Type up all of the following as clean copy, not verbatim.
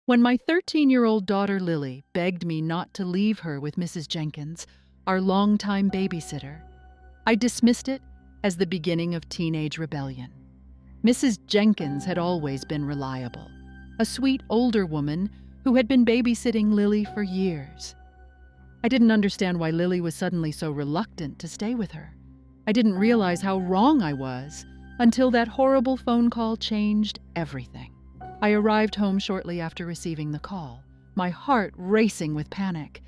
When my 13-year-old daughter Lily begged me not to leave her with Mrs. Jenkins, our longtime babysitter, I dismissed it as the beginning of teenage rebellion. Mrs. Jenkins had always been reliable, a sweet older woman who had been babysitting Lily for years. I didn't understand why Lily was suddenly so reluctant to stay with her. I didn't realize how wrong I was until that horrible phone call changed everything. I arrived home shortly after receiving the call, my heart racing with panic.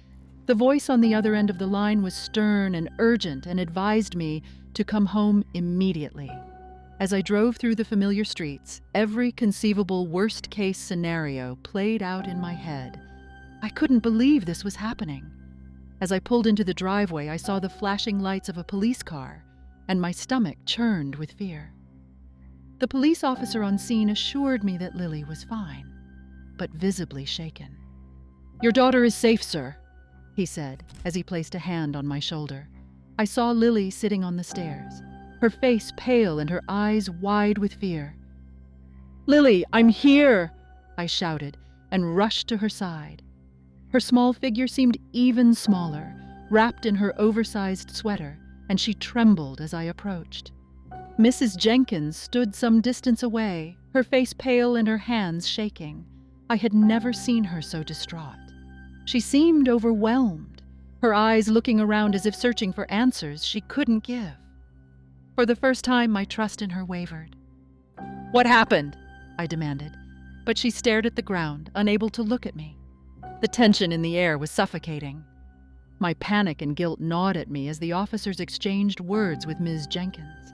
The voice on the other end of the line was stern and urgent and advised me to come home immediately. As I drove through the familiar streets, every conceivable worst-case scenario played out in my head. I couldn't believe this was happening. As I pulled into the driveway, I saw the flashing lights of a police car, and my stomach churned with fear. The police officer on scene assured me that Lily was fine, but visibly shaken. "Your daughter is safe, sir," he said as he placed a hand on my shoulder. I saw Lily sitting on the stairs, her face pale and her eyes wide with fear. "Lily, I'm here!" I shouted and rushed to her side. Her small figure seemed even smaller, wrapped in her oversized sweater, and she trembled as I approached. Mrs. Jenkins stood some distance away, her face pale and her hands shaking. I had never seen her so distraught. She seemed overwhelmed, her eyes looking around as if searching for answers she couldn't give. For the first time, my trust in her wavered. "What happened?" I demanded, but she stared at the ground, unable to look at me. The tension in the air was suffocating. My panic and guilt gnawed at me as the officers exchanged words with Ms. Jenkins.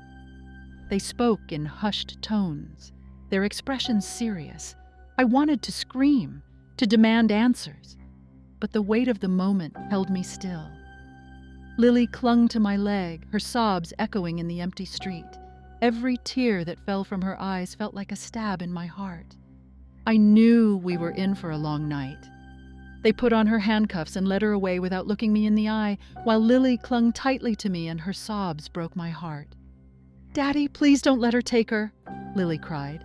They spoke in hushed tones, their expressions serious. I wanted to scream, to demand answers, but the weight of the moment held me still. Lily clung to my leg, her sobs echoing in the empty street. Every tear that fell from her eyes felt like a stab in my heart. I knew we were in for a long night. They put on her handcuffs and led her away without looking me in the eye, while Lily clung tightly to me and her sobs broke my heart. "Daddy, please don't let her take her," Lily cried,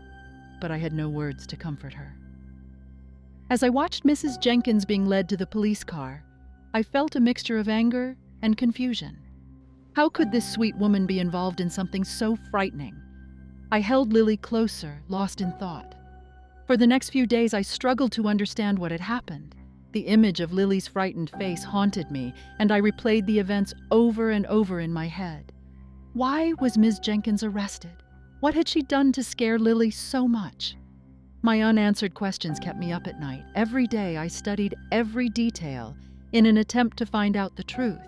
but I had no words to comfort her. As I watched Mrs. Jenkins being led to the police car, I felt a mixture of anger and confusion. How could this sweet woman be involved in something so frightening? I held Lily closer, lost in thought. For the next few days, I struggled to understand what had happened. The image of Lily's frightened face haunted me, and I replayed the events over and over in my head. Why was Ms. Jenkins arrested? What had she done to scare Lily so much? My unanswered questions kept me up at night. Every day I studied every detail in an attempt to find out the truth,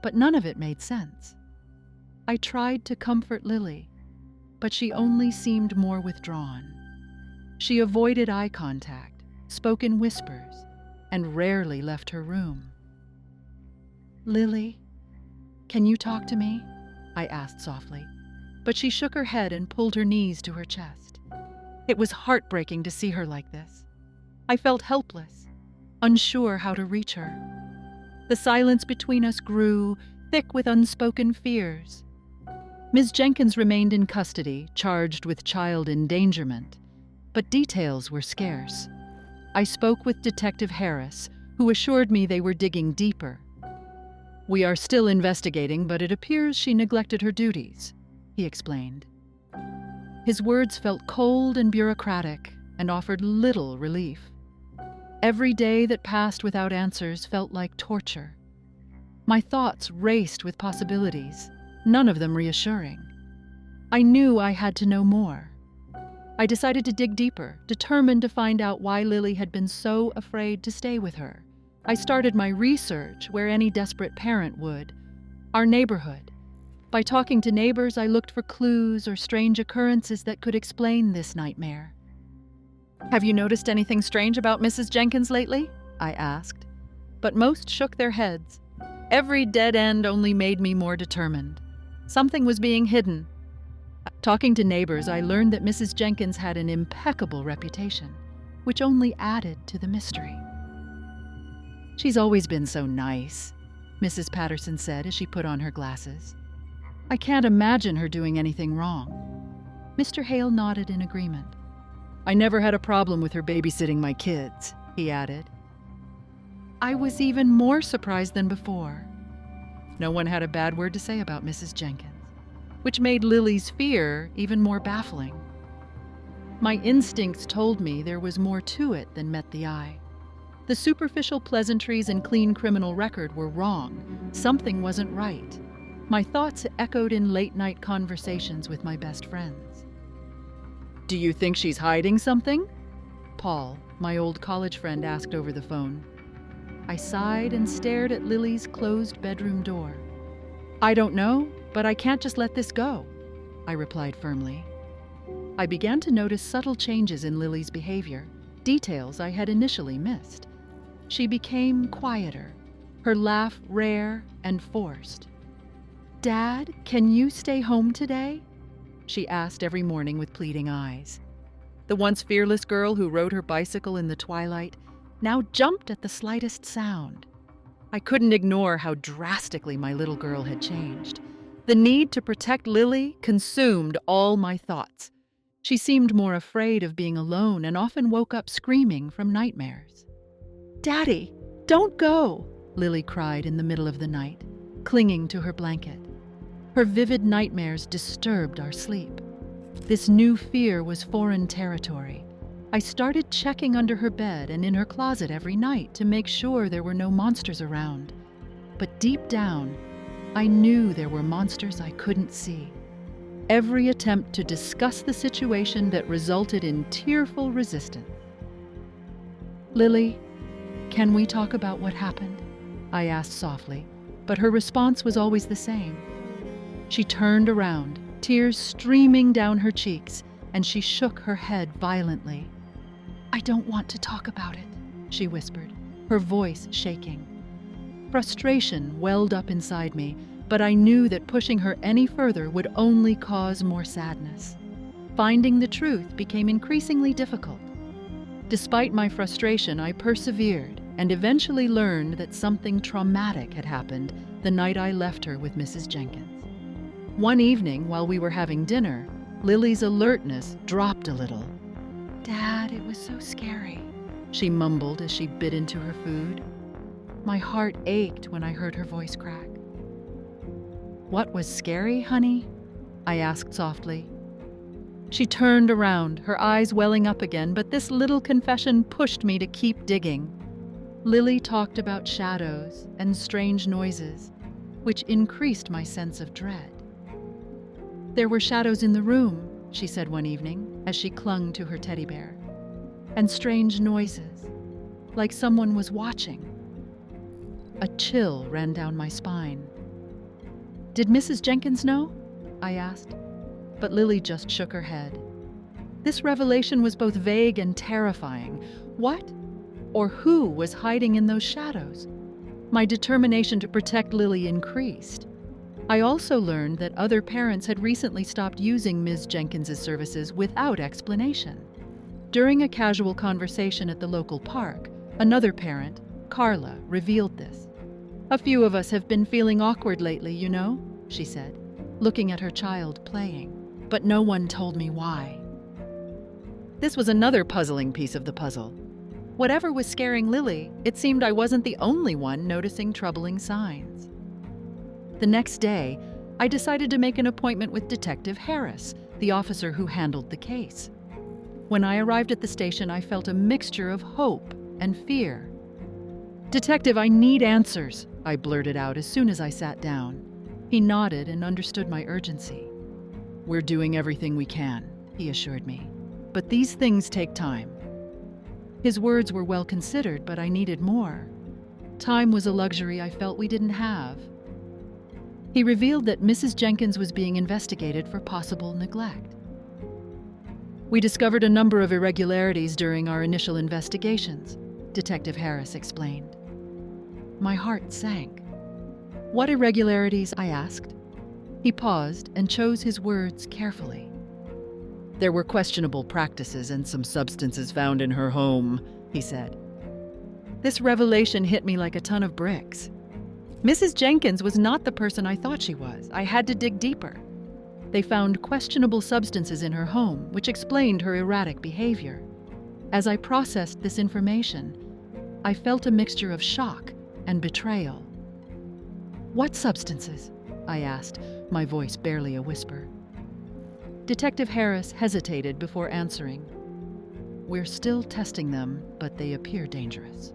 but none of it made sense. I tried to comfort Lily, but she only seemed more withdrawn. She avoided eye contact, spoke in whispers, and rarely left her room. "Lily, can you talk to me?" I asked softly, but she shook her head and pulled her knees to her chest. It was heartbreaking to see her like this. I felt helpless, unsure how to reach her. The silence between us grew, thick with unspoken fears. Ms. Jenkins remained in custody, charged with child endangerment, but details were scarce. I spoke with Detective Harris, who assured me they were digging deeper. "We are still investigating, but it appears she neglected her duties," he explained. His words felt cold and bureaucratic and offered little relief. Every day that passed without answers felt like torture. My thoughts raced with possibilities, none of them reassuring. I knew I had to know more. I decided to dig deeper, determined to find out why Lily had been so afraid to stay with her. I started my research where any desperate parent would, our neighborhood. By talking to neighbors, I looked for clues or strange occurrences that could explain this nightmare. "Have you noticed anything strange about Mrs. Jenkins lately?" I asked, but most shook their heads. Every dead end only made me more determined. Something was being hidden. Talking to neighbors, I learned that Mrs. Jenkins had an impeccable reputation, which only added to the mystery. "She's always been so nice," Mrs. Patterson said as she put on her glasses. "I can't imagine her doing anything wrong." Mr. Hale nodded in agreement. I never had a problem with her babysitting my kids," he added. I was even more surprised than before. No one had a bad word to say about Mrs. Jenkins, which made Lily's fear even more baffling. My instincts told me there was more to it than met the eye. The superficial pleasantries and clean criminal record were wrong. Something wasn't right. My thoughts echoed in late-night conversations with my best friends. "Do you think she's hiding something?" Paul, my old college friend, asked over the phone. I sighed and stared at Lily's closed bedroom door. "I don't know, but I can't just let this go," I replied firmly. I began to notice subtle changes in Lily's behavior, details I had initially missed. She became quieter, her laugh rare and forced. "Dad, can you stay home today?" she asked every morning with pleading eyes. The once fearless girl who rode her bicycle in the twilight now jumped at the slightest sound. I couldn't ignore how drastically my little girl had changed. The need to protect Lily consumed all my thoughts. She seemed more afraid of being alone and often woke up screaming from nightmares. "Daddy, don't go!" Lily cried in the middle of the night, clinging to her blanket. Her vivid nightmares disturbed our sleep. This new fear was foreign territory. I started checking under her bed and in her closet every night to make sure there were no monsters around. But deep down, I knew there were monsters I couldn't see. Every attempt to discuss the situation that resulted in tearful resistance. "Lily, can we talk about what happened?" I asked softly, but her response was always the same. She turned around, tears streaming down her cheeks, and she shook her head violently. "I don't want to talk about it," she whispered, her voice shaking. Frustration welled up inside me, but I knew that pushing her any further would only cause more sadness. Finding the truth became increasingly difficult. Despite my frustration, I persevered and eventually learned that something traumatic had happened the night I left her with Mrs. Jenkins. One evening, while we were having dinner, Lily's alertness dropped a little. "Dad, it was so scary," she mumbled as she bit into her food. My heart ached when I heard her voice crack. "What was scary, honey?" I asked softly. She turned around, her eyes welling up again, but this little confession pushed me to keep digging. Lily talked about shadows and strange noises, which increased my sense of dread. "There were shadows in the room," she said one evening as she clung to her teddy bear, "and strange noises, like someone was watching." A chill ran down my spine. "Did Mrs. Jenkins know?" I asked, but Lily just shook her head. This revelation was both vague and terrifying. What or who was hiding in those shadows? My determination to protect Lily increased. I also learned that other parents had recently stopped using Ms. Jenkins's services without explanation. During a casual conversation at the local park, another parent, Carla, revealed this. "A few of us have been feeling awkward lately, you know," she said, looking at her child playing, "but no one told me why." This was another puzzling piece of the puzzle. Whatever was scaring Lily, it seemed I wasn't the only one noticing troubling signs. The next day, I decided to make an appointment with Detective Harris, the officer who handled the case. When I arrived at the station, I felt a mixture of hope and fear. "Detective, I need answers," I blurted out as soon as I sat down. He nodded and understood my urgency. "We're doing everything we can," he assured me, "but these things take time." His words were well considered, but I needed more. Time was a luxury I felt we didn't have. He revealed that Mrs. Jenkins was being investigated for possible neglect. "We discovered a number of irregularities during our initial investigations," Detective Harris explained. My heart sank. "What irregularities?" I asked. He paused and chose his words carefully. "There were questionable practices and some substances found in her home," he said. This revelation hit me like a ton of bricks. Mrs. Jenkins was not the person I thought she was. I had to dig deeper. They found questionable substances in her home, which explained her erratic behavior. As I processed this information, I felt a mixture of shock and betrayal. "What substances?" I asked, my voice barely a whisper. Detective Harris hesitated before answering. "We're still testing them, but they appear dangerous."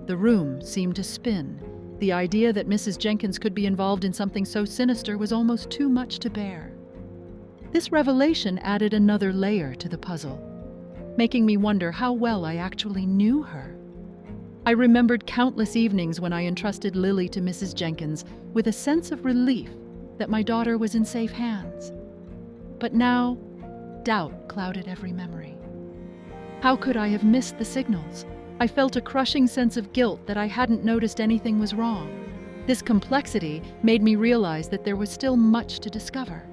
The room seemed to spin. The idea that Mrs. Jenkins could be involved in something so sinister was almost too much to bear. This revelation added another layer to the puzzle, making me wonder how well I actually knew her. I remembered countless evenings when I entrusted Lily to Mrs. Jenkins with a sense of relief that my daughter was in safe hands. But now, doubt clouded every memory. How could I have missed the signals? I felt a crushing sense of guilt that I hadn't noticed anything was wrong. This complexity made me realize that there was still much to discover.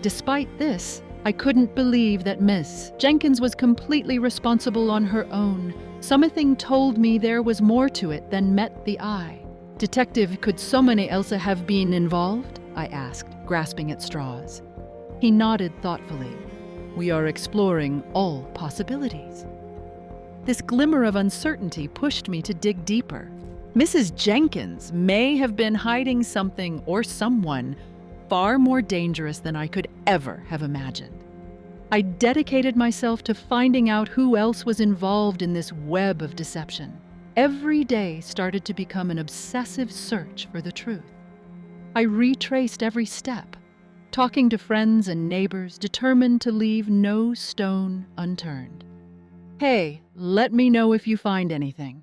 Despite this, I couldn't believe that Miss Jenkins was completely responsible on her own. Something told me there was more to it than met the eye. "Detective, could someone else have been involved?" I asked, grasping at straws. He nodded thoughtfully. "We are exploring all possibilities." This glimmer of uncertainty pushed me to dig deeper. Mrs. Jenkins may have been hiding something or someone far more dangerous than I could ever have imagined. I dedicated myself to finding out who else was involved in this web of deception. Every day started to become an obsessive search for the truth. I retraced every step, talking to friends and neighbors, determined to leave no stone unturned. "Hey, let me know if you find anything."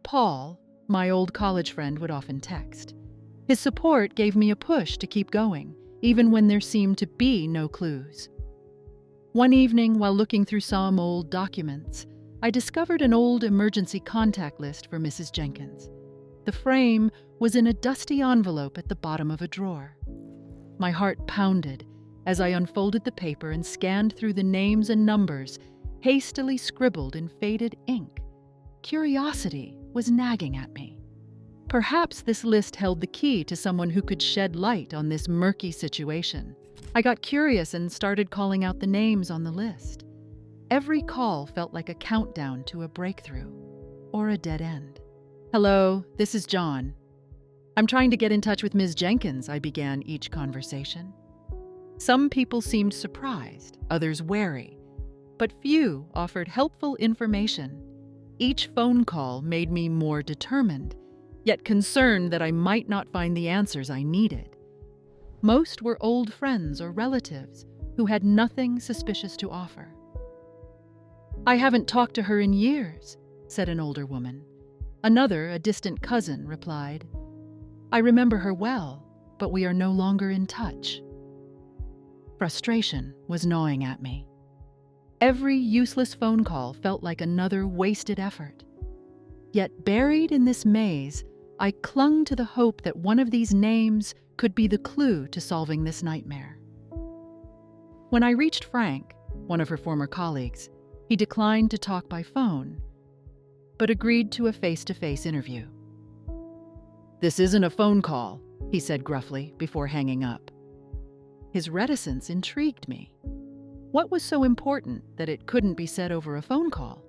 Paul, my old college friend, would often text. His support gave me a push to keep going, even when there seemed to be no clues. One evening, while looking through some old documents, I discovered an old emergency contact list for Mrs. Jenkins. The frame was in a dusty envelope at the bottom of a drawer. My heart pounded as I unfolded the paper and scanned through the names and numbers hastily scribbled in faded ink. Curiosity was nagging at me. Perhaps this list held the key to someone who could shed light on this murky situation. I got curious and started calling out the names on the list. Every call felt like a countdown to a breakthrough or a dead end. "Hello, this is John. I'm trying to get in touch with Ms. Jenkins," I began each conversation. Some people seemed surprised, others wary, but few offered helpful information. Each phone call made me more determined, yet concerned that I might not find the answers I needed. Most were old friends or relatives who had nothing suspicious to offer. "I haven't talked to her in years," said an older woman. Another, a distant cousin, replied, "I remember her well, but we are no longer in touch." Frustration was gnawing at me. Every useless phone call felt like another wasted effort. Yet buried in this maze, I clung to the hope that one of these names could be the clue to solving this nightmare. When I reached Frank, one of her former colleagues, he declined to talk by phone, but agreed to a face-to-face interview. "This isn't a phone call," he said gruffly before hanging up. His reticence intrigued me. What was so important that it couldn't be said over a phone call?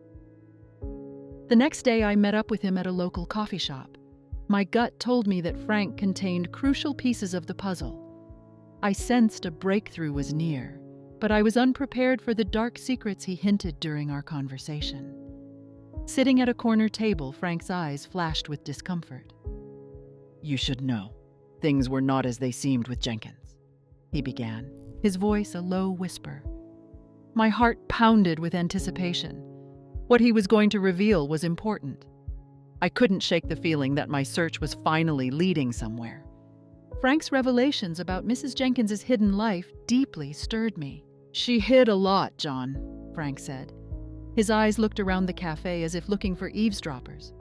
The next day I met up with him at a local coffee shop. My gut told me that Frank contained crucial pieces of the puzzle. I sensed a breakthrough was near, but I was unprepared for the dark secrets he hinted during our conversation. Sitting at a corner table, Frank's eyes flashed with discomfort. "You should know, things were not as they seemed with Jenkins," he began, his voice a low whisper. My heart pounded with anticipation. What he was going to reveal was important. I couldn't shake the feeling that my search was finally leading somewhere. Frank's revelations about Mrs. Jenkins's hidden life deeply stirred me. "She hid a lot, John," Frank said. His eyes looked around the cafe as if looking for eavesdroppers.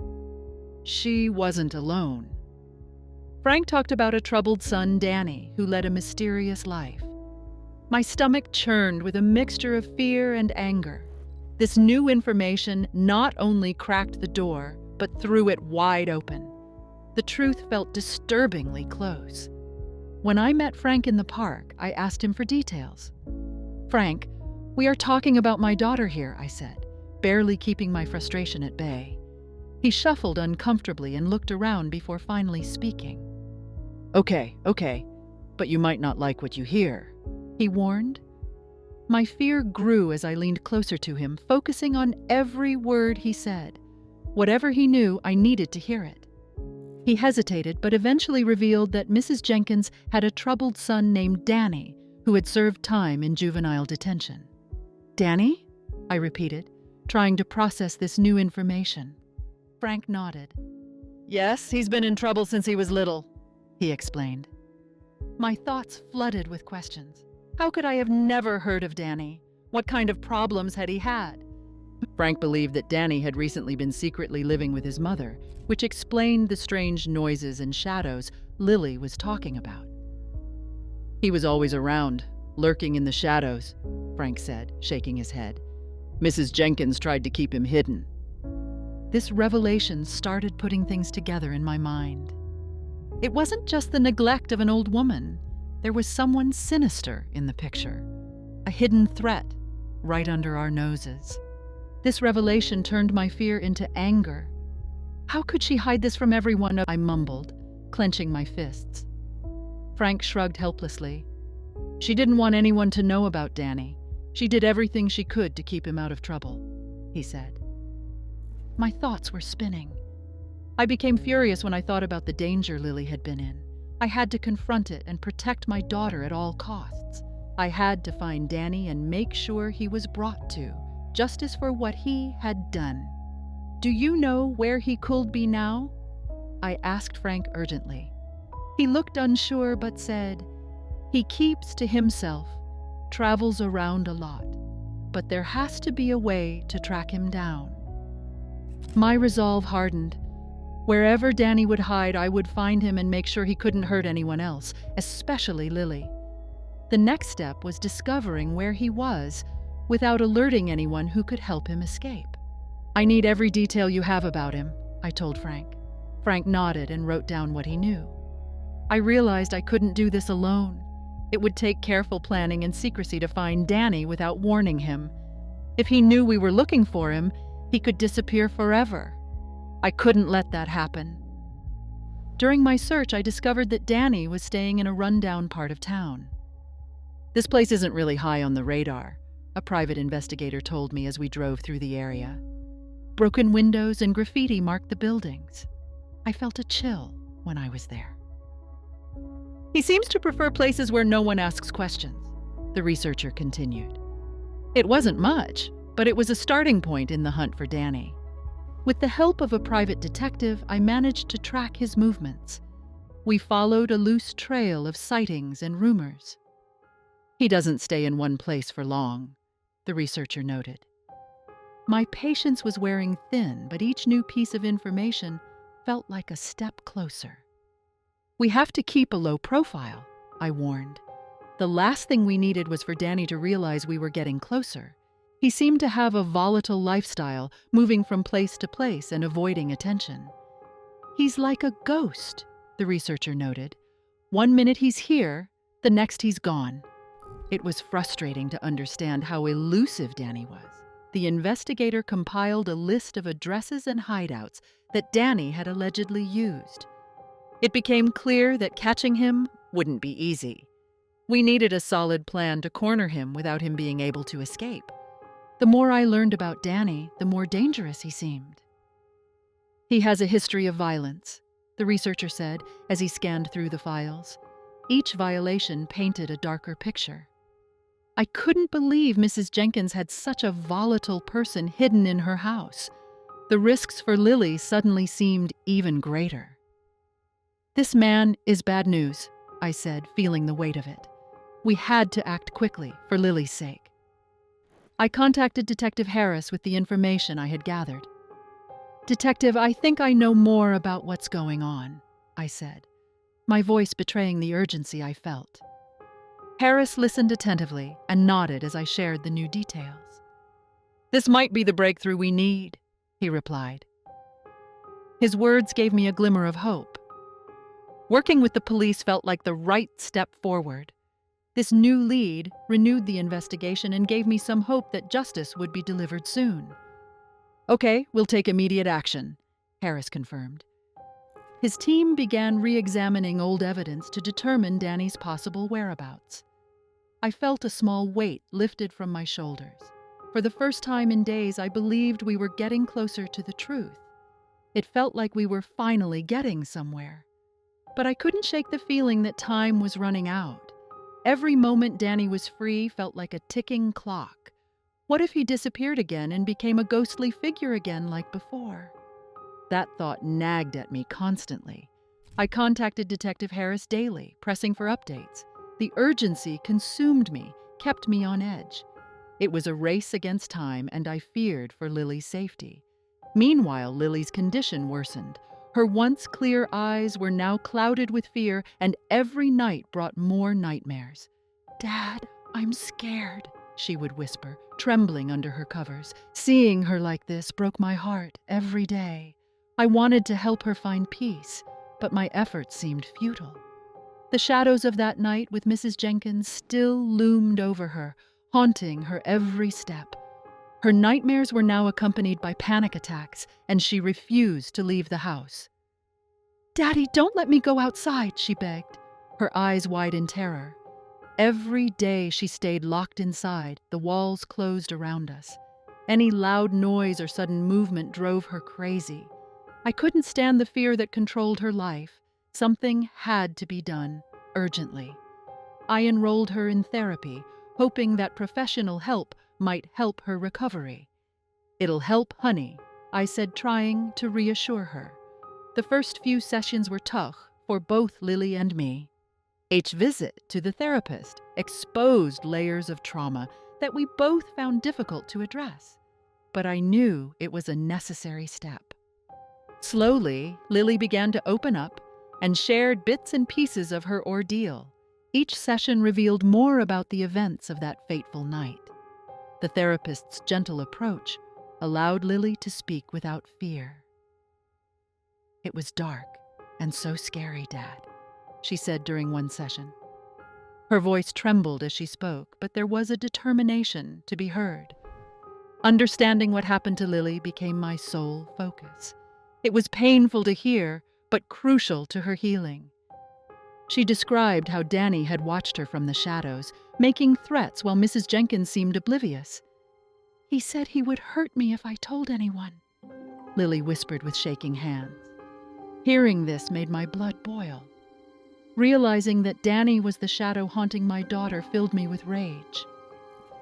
"She wasn't alone." Frank talked about a troubled son, Danny, who led a mysterious life. My stomach churned with a mixture of fear and anger. This new information not only cracked the door, but threw it wide open. The truth felt disturbingly close. When I met Frank in the park, I asked him for details. "Frank, we are talking about my daughter here," I said, barely keeping my frustration at bay. He shuffled uncomfortably and looked around before finally speaking. Okay, but you might not like what you hear," he warned. My fear grew as I leaned closer to him, focusing on every word he said. Whatever he knew, I needed to hear it. He hesitated, but eventually revealed that Mrs. Jenkins had a troubled son named Danny, who had served time in juvenile detention. "Danny?" I repeated, trying to process this new information. Frank nodded. "Yes, he's been in trouble since he was little," he explained. My thoughts flooded with questions. How could I have never heard of Danny? What kind of problems had he had? Frank believed that Danny had recently been secretly living with his mother, which explained the strange noises and shadows Lily was talking about. "He was always around, lurking in the shadows," Frank said, shaking his head. "Mrs. Jenkins tried to keep him hidden." This revelation started putting things together in my mind. It wasn't just the neglect of an old woman. There was someone sinister in the picture, a hidden threat right under our noses. This revelation turned my fear into anger. How could she hide this from everyone? I mumbled, clenching my fists. Frank shrugged helplessly. "She didn't want anyone to know about Danny. She did everything she could to keep him out of trouble," he said. My thoughts were spinning. I became furious when I thought about the danger Lily had been in. I had to confront it and protect my daughter at all costs. I had to find Danny and make sure he was brought to justice for what he had done. "Do you know where he could be now?" I asked Frank urgently. He looked unsure but said, "He keeps to himself, travels around a lot, but there has to be a way to track him down." My resolve hardened. Wherever Danny would hide, I would find him and make sure he couldn't hurt anyone else, especially Lily. The next step was discovering where he was without alerting anyone who could help him escape. "I need every detail you have about him," I told Frank. Frank nodded and wrote down what he knew. I realized I couldn't do this alone. It would take careful planning and secrecy to find Danny without warning him. If he knew we were looking for him, he could disappear forever. I couldn't let that happen. During my search, I discovered that Danny was staying in a rundown part of town. "This place isn't really high on the radar," a private investigator told me as we drove through the area. Broken windows and graffiti marked the buildings. I felt a chill when I was there. "He seems to prefer places where no one asks questions," the researcher continued. It wasn't much, but it was a starting point in the hunt for Danny. With the help of a private detective, I managed to track his movements. We followed a loose trail of sightings and rumors. "He doesn't stay in one place for long," the researcher noted. My patience was wearing thin, but each new piece of information felt like a step closer. "We have to keep a low profile," I warned. The last thing we needed was for Danny to realize we were getting closer. He seemed to have a volatile lifestyle, moving from place to place and avoiding attention. "He's like a ghost," the researcher noted. "One minute he's here, the next he's gone." It was frustrating to understand how elusive Danny was. The investigator compiled a list of addresses and hideouts that Danny had allegedly used. It became clear that catching him wouldn't be easy. We needed a solid plan to corner him without him being able to escape. The more I learned about Danny, the more dangerous he seemed. "He has a history of violence," the researcher said as he scanned through the files. Each violation painted a darker picture. I couldn't believe Mrs. Jenkins had such a volatile person hidden in her house. The risks for Lily suddenly seemed even greater. "This man is bad news," I said, feeling the weight of it. We had to act quickly for Lily's sake. I contacted Detective Harris with the information I had gathered. "Detective, I think I know more about what's going on," I said, my voice betraying the urgency I felt. Harris listened attentively and nodded as I shared the new details. "This might be the breakthrough we need," he replied. His words gave me a glimmer of hope. Working with the police felt like the right step forward. This new lead renewed the investigation and gave me some hope that justice would be delivered soon. "Okay, we'll take immediate action," Harris confirmed. His team began re-examining old evidence to determine Danny's possible whereabouts. I felt a small weight lifted from my shoulders. For the first time in days, I believed we were getting closer to the truth. It felt like we were finally getting somewhere. But I couldn't shake the feeling that time was running out. Every moment Danny was free felt like a ticking clock. What if he disappeared again and became a ghostly figure again like before? That thought nagged at me constantly. I contacted Detective Harris daily, pressing for updates. The urgency consumed me, kept me on edge. It was a race against time, and I feared for Lily's safety. Meanwhile, Lily's condition worsened. Her once clear eyes were now clouded with fear, and every night brought more nightmares. "Dad, I'm scared," she would whisper, trembling under her covers. Seeing her like this broke my heart every day. I wanted to help her find peace, but my efforts seemed futile. The shadows of that night with Mrs. Jenkins still loomed over her, haunting her every step. Her nightmares were now accompanied by panic attacks, and she refused to leave the house. "Daddy, don't let me go outside," she begged, her eyes wide in terror. Every day she stayed locked inside, the walls closed around us. Any loud noise or sudden movement drove her crazy. I couldn't stand the fear that controlled her life. Something had to be done, urgently. I enrolled her in therapy, hoping that professional help might help her recovery. "It'll help, honey," I said, trying to reassure her. The first few sessions were tough for both Lily and me. Each visit to the therapist exposed layers of trauma that we both found difficult to address. But I knew it was a necessary step. Slowly, Lily began to open up and shared bits and pieces of her ordeal. Each session revealed more about the events of that fateful night. The therapist's gentle approach allowed Lily to speak without fear. "It was dark and so scary, Dad," she said during one session. Her voice trembled as she spoke, but there was a determination to be heard. Understanding what happened to Lily became my sole focus. It was painful to hear, but crucial to her healing. She described how Danny had watched her from the shadows, making threats while Mrs. Jenkins seemed oblivious. "He said he would hurt me if I told anyone," Lily whispered with shaking hands. Hearing this made my blood boil. Realizing that Danny was the shadow haunting my daughter filled me with rage.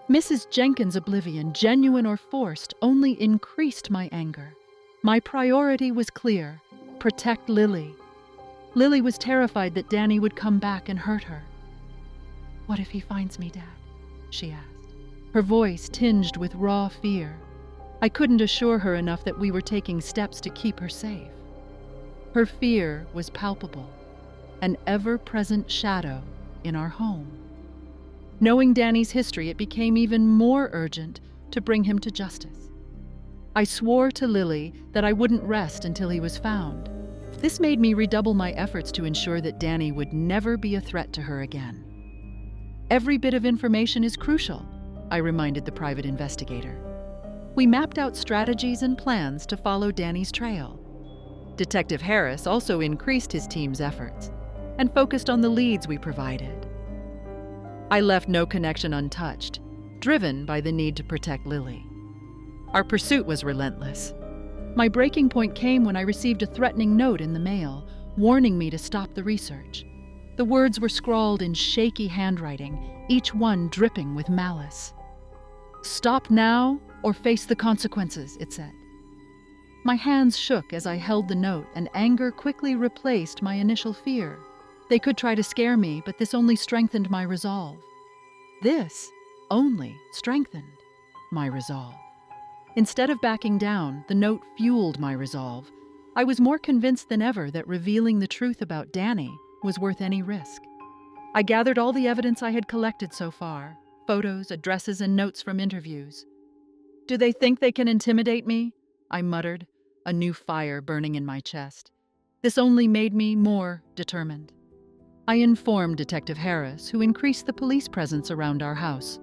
Mrs. Jenkins' oblivion, genuine or forced, only increased my anger. My priority was clear: protect Lily. Lily was terrified that Danny would come back and hurt her. "What if he finds me, Dad?" she asked, her voice tinged with raw fear. I couldn't assure her enough that we were taking steps to keep her safe. Her fear was palpable, an ever-present shadow in our home. Knowing Danny's history, it became even more urgent to bring him to justice. I swore to Lily that I wouldn't rest until he was found. This made me redouble my efforts to ensure that Danny would never be a threat to her again. "Every bit of information is crucial," I reminded the private investigator. We mapped out strategies and plans to follow Danny's trail. Detective Harris also increased his team's efforts and focused on the leads we provided. I left no connection untouched, driven by the need to protect Lily. Our pursuit was relentless. My breaking point came when I received a threatening note in the mail, warning me to stop the research. The words were scrawled in shaky handwriting, each one dripping with malice. "Stop now or face the consequences," it said. My hands shook as I held the note, and anger quickly replaced my initial fear. They could try to scare me, but this only strengthened my resolve. This only strengthened my resolve. Instead of backing down, the note fueled my resolve. I was more convinced than ever that revealing the truth about Danny was worth any risk. I gathered all the evidence I had collected so far: photos, addresses, and notes from interviews. "Do they think they can intimidate me?" I muttered, a new fire burning in my chest. This only made me more determined. I informed Detective Harris, who increased the police presence around our house.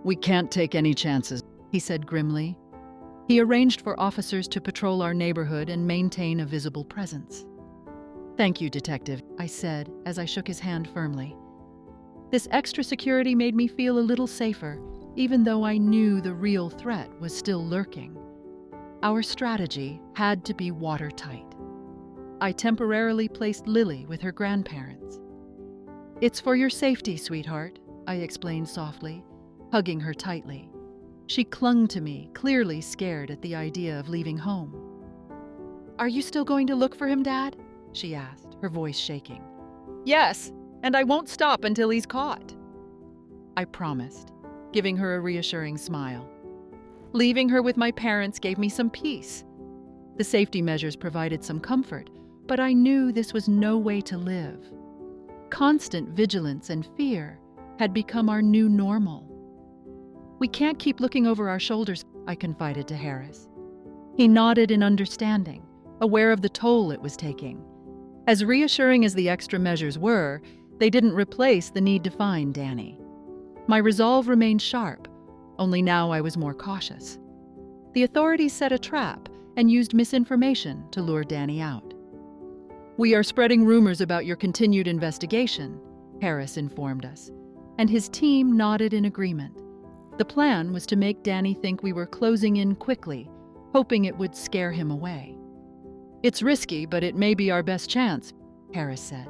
"We can't take any chances," he said grimly. He arranged for officers to patrol our neighborhood and maintain a visible presence. "Thank you, Detective," I said as I shook his hand firmly. This extra security made me feel a little safer, even though I knew the real threat was still lurking. Our strategy had to be watertight. I temporarily placed Lily with her grandparents. "It's for your safety, sweetheart," I explained softly, hugging her tightly. She clung to me, clearly scared at the idea of leaving home. "Are you still going to look for him, Dad?" she asked, her voice shaking. "Yes, and I won't stop until he's caught," I promised, giving her a reassuring smile. Leaving her with my parents gave me some peace. The safety measures provided some comfort, but I knew this was no way to live. Constant vigilance and fear had become our new normal. "We can't keep looking over our shoulders," I confided to Harris. He nodded in understanding, aware of the toll it was taking. As reassuring as the extra measures were, they didn't replace the need to find Danny. My resolve remained sharp, only now I was more cautious. The authorities set a trap and used misinformation to lure Danny out. "We are spreading rumors about your continued investigation," Harris informed us, and his team nodded in agreement. The plan was to make Danny think we were closing in quickly, hoping it would scare him away. "It's risky, but it may be our best chance," Harris said.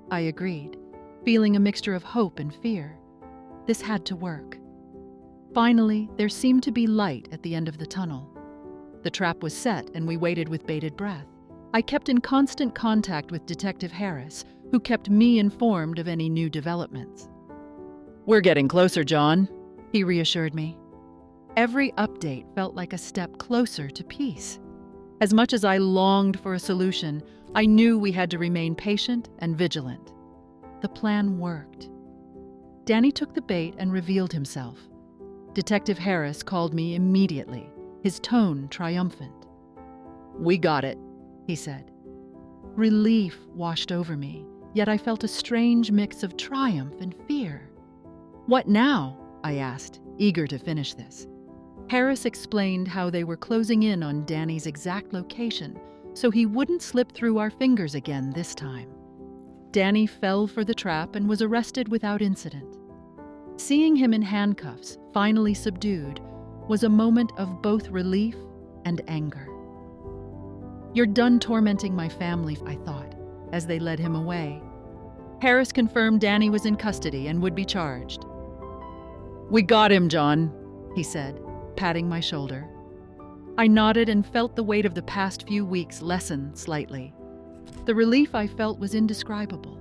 I agreed, feeling a mixture of hope and fear. This had to work. Finally, there seemed to be light at the end of the tunnel. The trap was set and we waited with bated breath. I kept in constant contact with Detective Harris, who kept me informed of any new developments. "We're getting closer, John," he reassured me. Every update felt like a step closer to peace. As much as I longed for a solution, I knew we had to remain patient and vigilant. The plan worked. Danny took the bait and revealed himself. Detective Harris called me immediately, his tone triumphant. "We got it," he said. Relief washed over me, yet I felt a strange mix of triumph and fear. "What now?" I asked, eager to finish this. Harris explained how they were closing in on Danny's exact location, so he wouldn't slip through our fingers again this time. Danny fell for the trap and was arrested without incident. Seeing him in handcuffs, finally subdued, was a moment of both relief and anger. "You're done tormenting my family," I thought, as they led him away. Harris confirmed Danny was in custody and would be charged. "We got him, John," he said, patting my shoulder. I nodded and felt the weight of the past few weeks lessen slightly. The relief I felt was indescribable.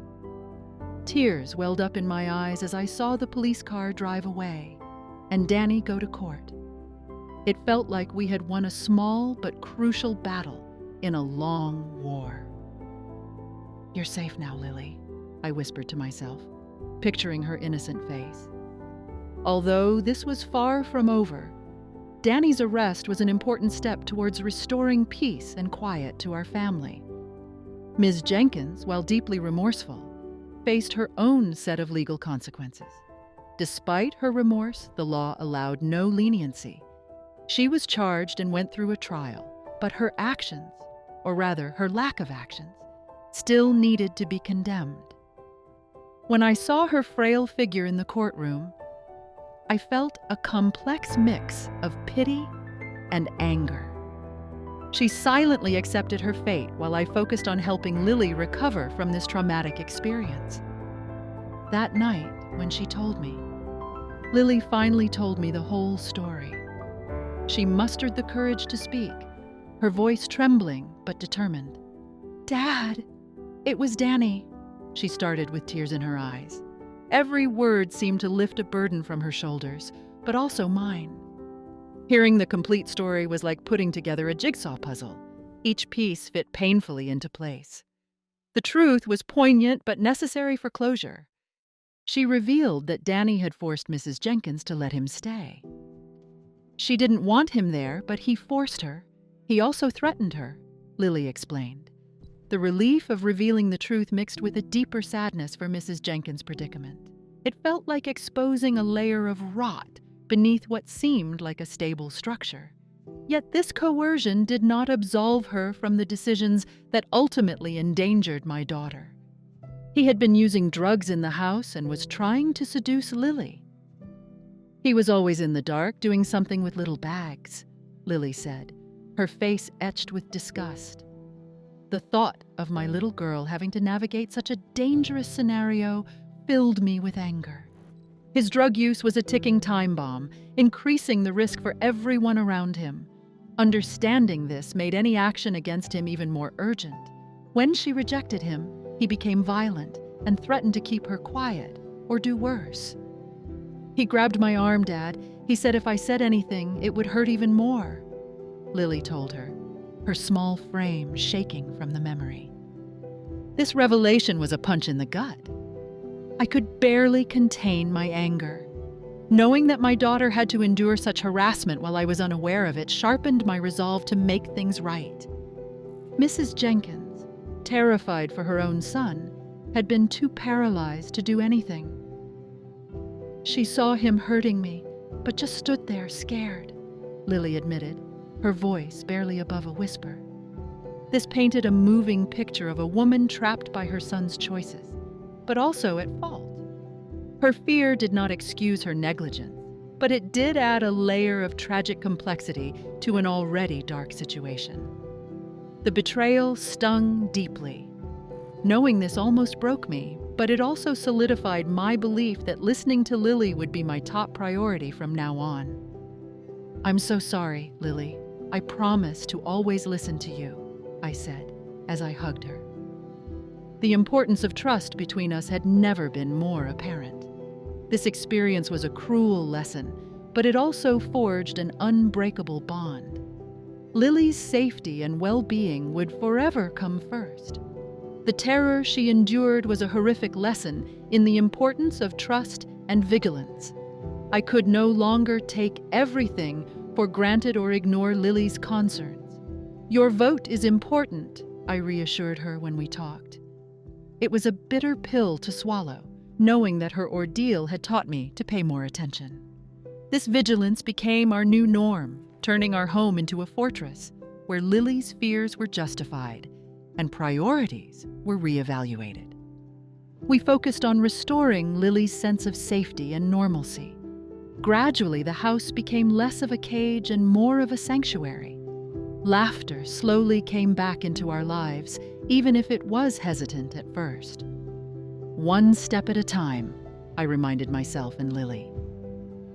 Tears welled up in my eyes as I saw the police car drive away and Danny go to court. It felt like we had won a small but crucial battle in a long war. "You're safe now, Lily," I whispered to myself, picturing her innocent face. Although this was far from over, Danny's arrest was an important step towards restoring peace and quiet to our family. Ms. Jenkins, while deeply remorseful, faced her own set of legal consequences. Despite her remorse, the law allowed no leniency. She was charged and went through a trial, but her actions, or rather her lack of actions, still needed to be condemned. When I saw her frail figure in the courtroom, I felt a complex mix of pity and anger. She silently accepted her fate while I focused on helping Lily recover from this traumatic experience. That night, when she told me, Lily finally told me the whole story. She mustered the courage to speak, her voice trembling but determined. "Dad, it was Danny," she started with tears in her eyes. Every word seemed to lift a burden from her shoulders, but also mine. Hearing the complete story was like putting together a jigsaw puzzle. Each piece fit painfully into place. The truth was poignant but necessary for closure. She revealed that Danny had forced Mrs. Jenkins to let him stay. She didn't want him there, but he forced her. He also threatened her, Lily explained. the relief of revealing the truth mixed with a deeper sadness for Mrs. Jenkins' predicament. It felt like exposing a layer of rot beneath what seemed like a stable structure. Yet this coercion did not absolve her from the decisions that ultimately endangered my daughter. He had been using drugs in the house and was trying to seduce Lily. He was always in the dark, doing something with little bags, Lily said, her face etched with disgust. The thought of my little girl having to navigate such a dangerous scenario filled me with anger. His drug use was a ticking time bomb, increasing the risk for everyone around him. Understanding this made any action against him even more urgent. When she rejected him, he became violent and threatened to keep her quiet or do worse. He grabbed my arm, Dad. He said if I said anything, it would hurt even more, Lily told her, her small frame shaking from the memory. This revelation was a punch in the gut. I could barely contain my anger. Knowing that my daughter had to endure such harassment while I was unaware of it sharpened my resolve to make things right. Mrs. Jenkins, terrified for her own son, had been too paralyzed to do anything. She saw him hurting me, but just stood there scared, Lily admitted, her voice barely above a whisper. This painted a moving picture of a woman trapped by her son's choices, but also at fault. Her fear did not excuse her negligence, but it did add a layer of tragic complexity to an already dark situation. The betrayal stung deeply. Knowing this almost broke me, but it also solidified my belief that listening to Lily would be my top priority from now on. I'm so sorry, Lily. I promise to always listen to you, I said as I hugged her. The importance of trust between us had never been more apparent. This experience was a cruel lesson, but it also forged an unbreakable bond. Lily's safety and well-being would forever come first. The terror she endured was a horrific lesson in the importance of trust and vigilance. I could no longer take everything for granted or ignore Lily's concerns. Your vote is important, I reassured her when we talked. It was a bitter pill to swallow, knowing that her ordeal had taught me to pay more attention. This vigilance became our new norm, turning our home into a fortress where Lily's fears were justified and priorities were reevaluated. We focused on restoring Lily's sense of safety and normalcy. Gradually, the house became less of a cage and more of a sanctuary. Laughter slowly came back into our lives, even if it was hesitant at first. One step at a time, I reminded myself and Lily.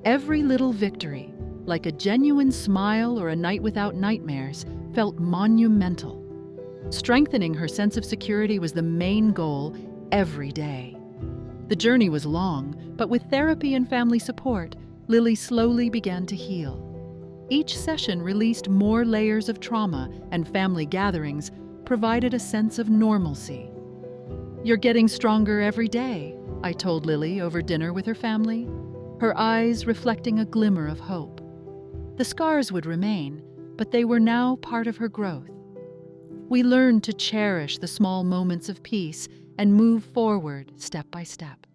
Every little victory, like a genuine smile or a night without nightmares, felt monumental. Strengthening her sense of security was the main goal every day. The journey was long, but with therapy and family support, Lily slowly began to heal. Each session released more layers of trauma, and family gatherings provided a sense of normalcy. You're getting stronger every day, I told Lily over dinner with her family, her eyes reflecting a glimmer of hope. The scars would remain, but they were now part of her growth. We learned to cherish the small moments of peace and move forward step by step.